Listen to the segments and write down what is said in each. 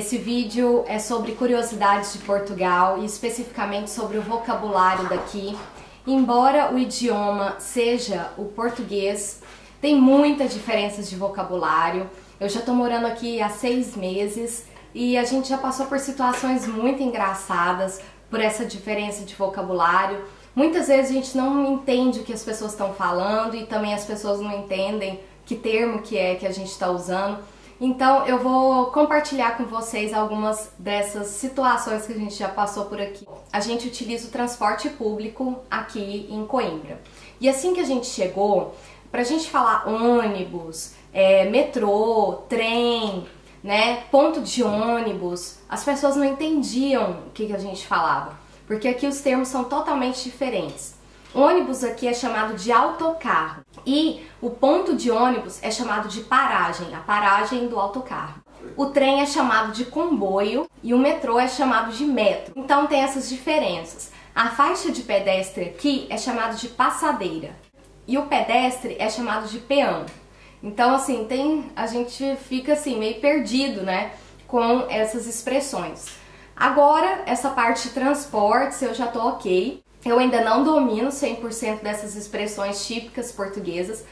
Esse vídeo é sobre curiosidades de Portugal e especificamente sobre o vocabulário daqui. Embora o idioma seja o português, tem muitas diferenças de vocabulário. Eu já estou morando aqui há 6 meses e a gente já passou por situações muito engraçadas por essa diferença de vocabulário. Muitas vezes a gente não entende o que as pessoas estão falando e também as pessoas não entendem que termo que é que a gente está usando. Então eu vou compartilhar com vocês algumas dessas situações que a gente já passou por aqui. A gente utiliza o transporte público aqui em Coimbra. E assim que a gente chegou, pra gente falar ônibus, metrô, trem, né, ponto de ônibus, as pessoas não entendiam o que a gente falava, porque aqui os termos são totalmente diferentes. Ônibus aqui é chamado de autocarro e o ponto de ônibus é chamado de paragem, a paragem do autocarro. O trem é chamado de comboio e o metrô é chamado de metro. Então tem essas diferenças. A faixa de pedestre aqui é chamado de passadeira e o pedestre é chamado de peão. Então assim, a gente fica assim meio perdido, né, com essas expressões. Agora, essa parte de transportes eu já tô ok. Eu ainda não domino 100% dessas expressões típicas portuguesas,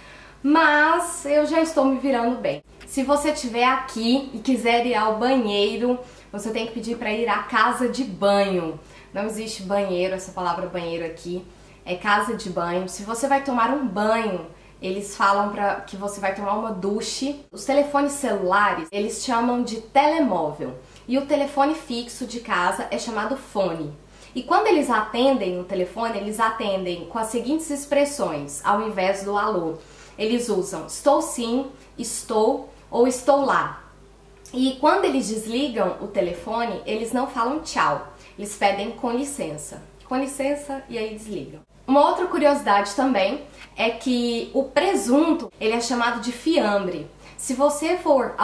mas eu já estou me virando bem. Se você estiver aqui e quiser ir ao banheiro, você tem que pedir para ir à casa de banho. Não existe banheiro, essa palavra banheiro aqui, é casa de banho. Se você vai tomar um banho, eles falam que você vai tomar uma duche. Os telefones celulares, eles chamam de telemóvel. E o telefone fixo de casa é chamado fone. E quando eles atendem no telefone, eles atendem com as seguintes expressões, ao invés do alô. Eles usam estou sim, estou ou estou lá. E quando eles desligam o telefone, eles não falam tchau. Eles pedem com licença e aí desligam. Uma outra curiosidade também é que o presunto, ele é chamado de fiambre. Se você for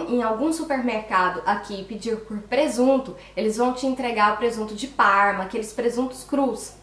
em algum supermercado aqui pedir por presunto, eles vão te entregar o presunto de Parma, aqueles presuntos crus.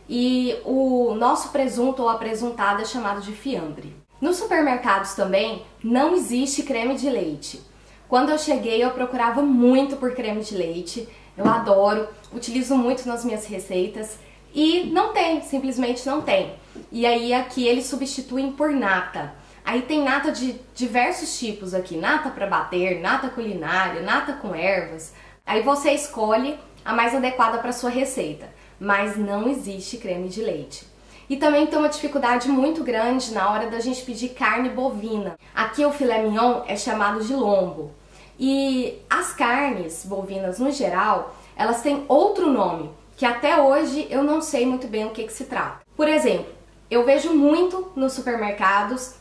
E o nosso presunto ou apresuntado é chamado de fiambre. Nos supermercados também não existe creme de leite. Quando eu cheguei eu procurava muito por creme de leite, eu adoro, utilizo muito nas minhas receitas e não tem, simplesmente não tem. E aí aqui eles substituem por nata. Aí tem nata de diversos tipos aqui, nata para bater, nata culinária, nata com ervas. Aí você escolhe a mais adequada para sua receita, mas não existe creme de leite. E também tem uma dificuldade muito grande na hora da gente pedir carne bovina. Aqui o filé mignon é chamado de lombo. E as carnes bovinas no geral, elas têm outro nome, que até hoje eu não sei muito bem o que se trata. Por exemplo, eu vejo muito nos supermercados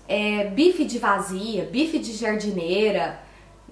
bife de vazia, bife de jardineira,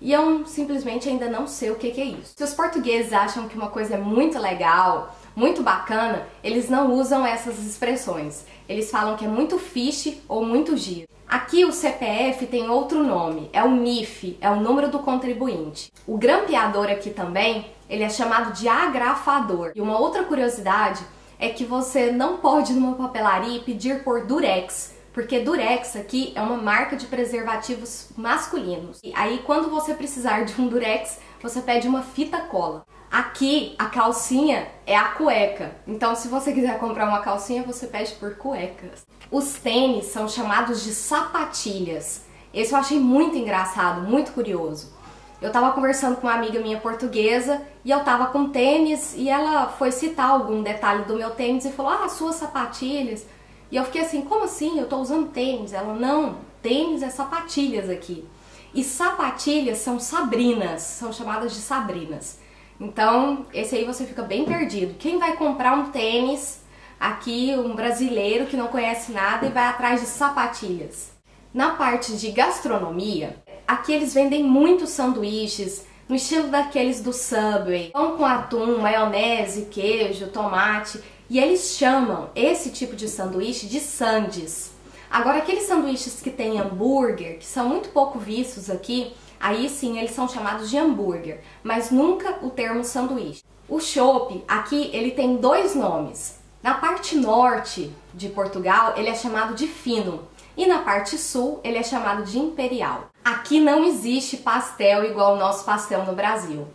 e eu simplesmente ainda não sei o que é isso. Se os portugueses acham que uma coisa é muito legal, muito bacana, eles não usam essas expressões. Eles falam que é muito fixe ou muito giro. Aqui o CPF tem outro nome, é o NIF, é o número do contribuinte. O grampeador aqui também, ele é chamado de agrafador. E uma outra curiosidade é que você não pode ir numa papelaria e pedir por Durex, porque Durex aqui é uma marca de preservativos masculinos. E aí quando você precisar de um Durex, você pede uma fita cola. Aqui a calcinha é a cueca, então se você quiser comprar uma calcinha, você pede por cuecas. Os tênis são chamados de sapatilhas. Esse eu achei muito engraçado, muito curioso. Eu tava conversando com uma amiga minha portuguesa e eu tava com tênis e ela foi citar algum detalhe do meu tênis e falou, ah, suas sapatilhas. E eu fiquei assim, como assim? Eu tô usando tênis. Ela, não, tênis é sapatilhas aqui. E sapatilhas são sabrinas, são chamadas de sabrinas. Então, esse aí você fica bem perdido. Quem vai comprar um tênis aqui, um brasileiro que não conhece nada e vai atrás de sapatilhas? Na parte de gastronomia, aqui eles vendem muitos sanduíches, no estilo daqueles do Subway, pão com atum, maionese, queijo, tomate, e eles chamam esse tipo de sanduíche de sandes. Agora, aqueles sanduíches que tem hambúrguer, que são muito pouco vistos aqui, aí sim eles são chamados de hambúrguer, mas nunca o termo sanduíche. O chopp, aqui ele tem 2 nomes. Na parte norte de Portugal, ele é chamado de fino. E na parte sul, ele é chamado de imperial. Aqui não existe pastel igual o nosso pastel no Brasil.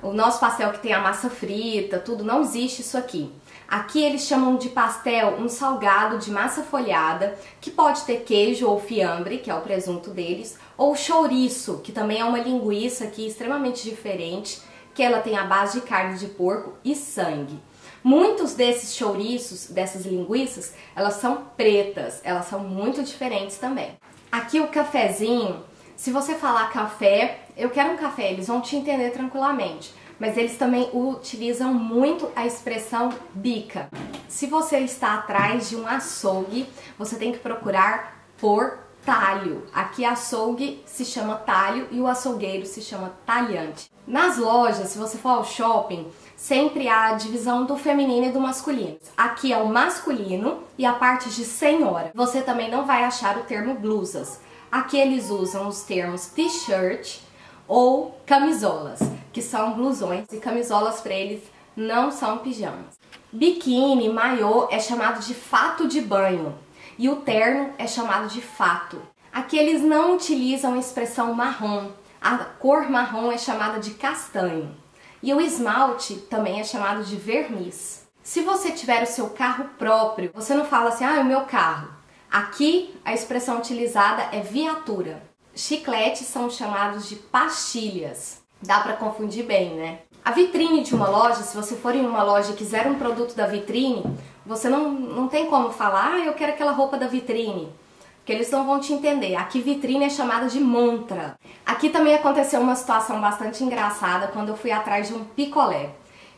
O nosso pastel que tem a massa frita, tudo, não existe isso aqui. Aqui eles chamam de pastel um salgado de massa folhada, que pode ter queijo ou fiambre, que é o presunto deles, ou chouriço, que também é uma linguiça aqui extremamente diferente, que ela tem a base de carne de porco e sangue. Muitos desses chouriços, dessas linguiças, elas são pretas, elas são muito diferentes também. Aqui o cafezinho, se você falar café, eu quero um café, eles vão te entender tranquilamente. Mas eles também utilizam muito a expressão bica. Se você está atrás de um açougue, você tem que procurar por talho. Aqui açougue se chama talho e o açougueiro se chama talhante. Nas lojas, se você for ao shopping, sempre há a divisão do feminino e do masculino. Aqui é o masculino e a parte de senhora. Você também não vai achar o termo blusas. Aqui eles usam os termos t-shirt ou camisolas, que são blusões, e camisolas para eles não são pijamas. Biquíni, maiô é chamado de fato de banho e o terno é chamado de fato. Aqui eles não utilizam a expressão marrom, a cor marrom é chamada de castanho e o esmalte também é chamado de verniz. Se você tiver o seu carro próprio, você não fala assim, ah, é o meu carro. Aqui a expressão utilizada é viatura. Chicletes são chamados de pastilhas. Dá pra confundir bem, né? A vitrine de uma loja, se você for em uma loja e quiser um produto da vitrine, você não tem como falar, ah, eu quero aquela roupa da vitrine, porque eles não vão te entender. Aqui vitrine é chamada de montra. Aqui também aconteceu uma situação bastante engraçada quando eu fui atrás de um picolé.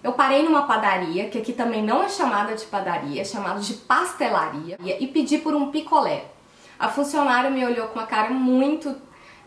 Eu parei numa padaria, que aqui também não é chamada de padaria, é chamada de pastelaria, e pedi por um picolé. A funcionária me olhou com uma cara muito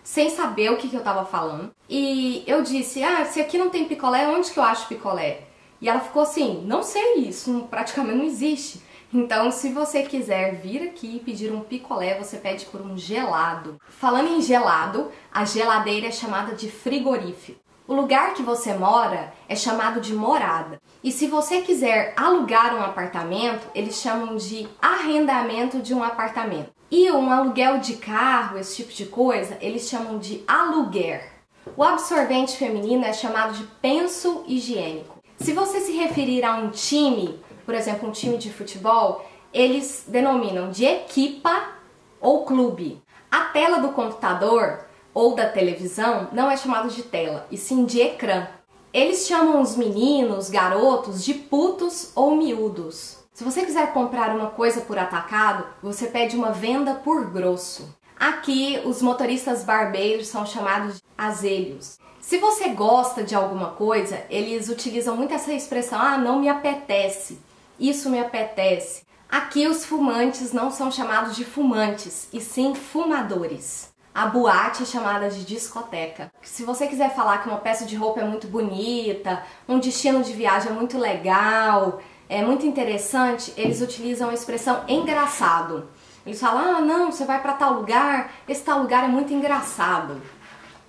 sem saber o que eu tava falando. E eu disse, ah, se aqui não tem picolé, onde que eu acho picolé? E ela ficou assim, não sei, isso praticamente não existe. Então, se você quiser vir aqui e pedir um picolé, você pede por um gelado. Falando em gelado, a geladeira é chamada de frigorífico. O lugar que você mora é chamado de morada. E se você quiser alugar um apartamento, eles chamam de arrendamento de um apartamento. E um aluguel de carro, esse tipo de coisa, eles chamam de aluguer. O absorvente feminino é chamado de penso higiênico. Se você se referir a um time, por exemplo, um time de futebol, eles denominam de equipa ou clube. A tela do computador ou da televisão não é chamada de tela, e sim de ecrã. Eles chamam os meninos, garotos, de putos ou miúdos. Se você quiser comprar uma coisa por atacado, você pede uma venda por grosso. Aqui, os motoristas barbeiros são chamados de azelhos. Se você gosta de alguma coisa, eles utilizam muito essa expressão, ah, não me apetece, isso me apetece. Aqui, os fumantes não são chamados de fumantes, e sim fumadores. A boate é chamada de discoteca. Se você quiser falar que uma peça de roupa é muito bonita, um destino de viagem é muito legal, é muito interessante, eles utilizam a expressão engraçado. Eles falam, ah, não, você vai para tal lugar, esse tal lugar é muito engraçado.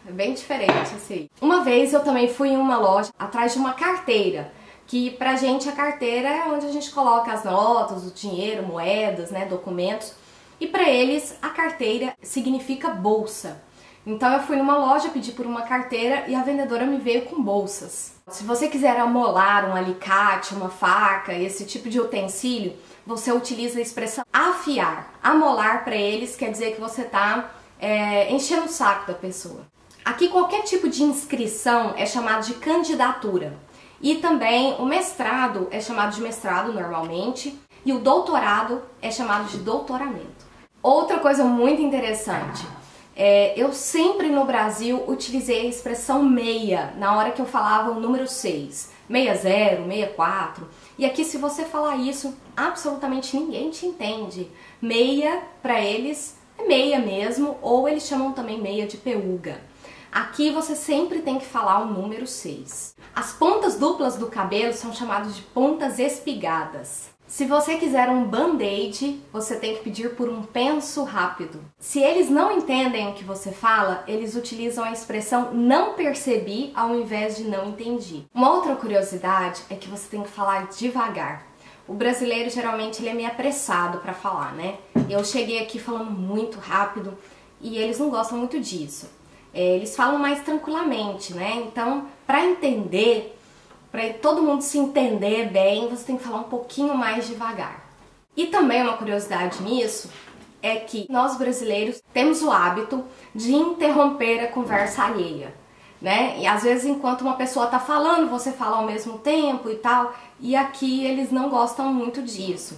É bem diferente, assim. Uma vez eu também fui em uma loja atrás de uma carteira, que pra gente a carteira é onde a gente coloca as notas, o dinheiro, moedas, né, documentos. E para eles a carteira significa bolsa. Então eu fui numa loja, pedi por uma carteira e a vendedora me veio com bolsas. Se você quiser amolar um alicate, uma faca, esse tipo de utensílio, você utiliza a expressão afiar. Amolar para eles quer dizer que você está enchendo o saco da pessoa. Aqui qualquer tipo de inscrição é chamado de candidatura. E também o mestrado é chamado de mestrado normalmente e o doutorado é chamado de doutoramento. Outra coisa muito interessante, eu sempre no Brasil utilizei a expressão meia na hora que eu falava o número 6, 60, 64, e aqui se você falar isso, absolutamente ninguém te entende. Meia, para eles, é meia mesmo, ou eles chamam também meia de peúga. Aqui você sempre tem que falar o número 6. As pontas duplas do cabelo são chamadas de pontas espigadas. Se você quiser um band-aid, você tem que pedir por um penso rápido. Se eles não entendem o que você fala, eles utilizam a expressão não percebi ao invés de não entendi. Uma outra curiosidade é que você tem que falar devagar. O brasileiro geralmente ele é meio apressado para falar, né? Eu cheguei aqui falando muito rápido e eles não gostam muito disso. eles falam mais tranquilamente, né? Então, para entender, para todo mundo se entender bem, você tem que falar um pouquinho mais devagar. E também uma curiosidade nisso é que nós brasileiros temos o hábito de interromper a conversa alheia, né? E às vezes enquanto uma pessoa tá falando, você fala ao mesmo tempo e tal, e aqui eles não gostam muito disso.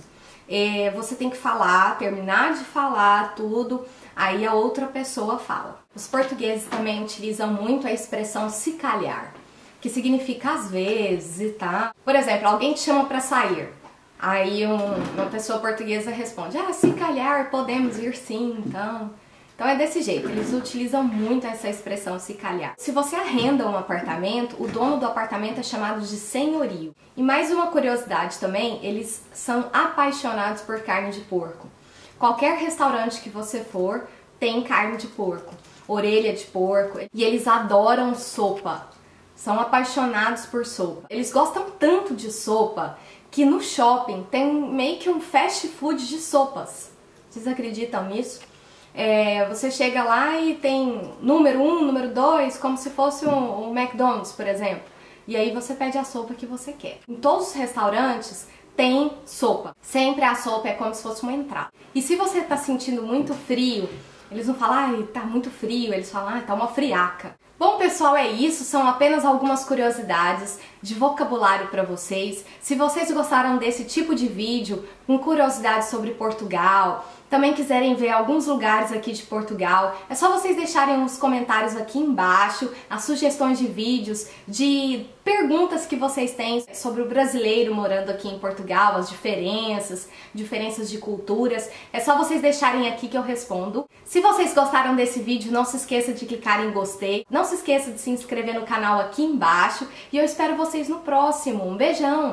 Você tem que falar, terminar de falar tudo, aí a outra pessoa fala. Os portugueses também utilizam muito a expressão se calhar, que significa às vezes e tal. Por exemplo, alguém te chama para sair. Aí uma pessoa portuguesa responde, se calhar podemos ir sim, então é desse jeito, eles utilizam muito essa expressão se calhar. Se você arrenda um apartamento, o dono do apartamento é chamado de senhorio. E mais uma curiosidade também, eles são apaixonados por carne de porco. Qualquer restaurante que você for, tem carne de porco, orelha de porco, e eles adoram sopa. São apaixonados por sopa. Eles gostam tanto de sopa que no shopping tem meio que um fast food de sopas. Vocês acreditam nisso? Você chega lá e tem número 1, número 2, como se fosse um McDonald's, por exemplo. E aí você pede a sopa que você quer. Em todos os restaurantes tem sopa. Sempre a sopa é como se fosse uma entrada. E se você tá sentindo muito frio, eles não falam, tá muito frio, eles falam, tá uma friaca. Bom, pessoal, é isso. São apenas algumas curiosidades de vocabulário para vocês. Se vocês gostaram desse tipo de vídeo, com curiosidades sobre Portugal, também quiserem ver alguns lugares aqui de Portugal, é só vocês deixarem nos comentários aqui embaixo as sugestões de vídeos, de perguntas que vocês têm sobre o brasileiro morando aqui em Portugal, as diferenças de culturas. É só vocês deixarem aqui que eu respondo. Se vocês gostaram desse vídeo, não se esqueça de clicar em gostei, não se esqueça de se inscrever no canal aqui embaixo e eu espero vocês no próximo. Um beijão!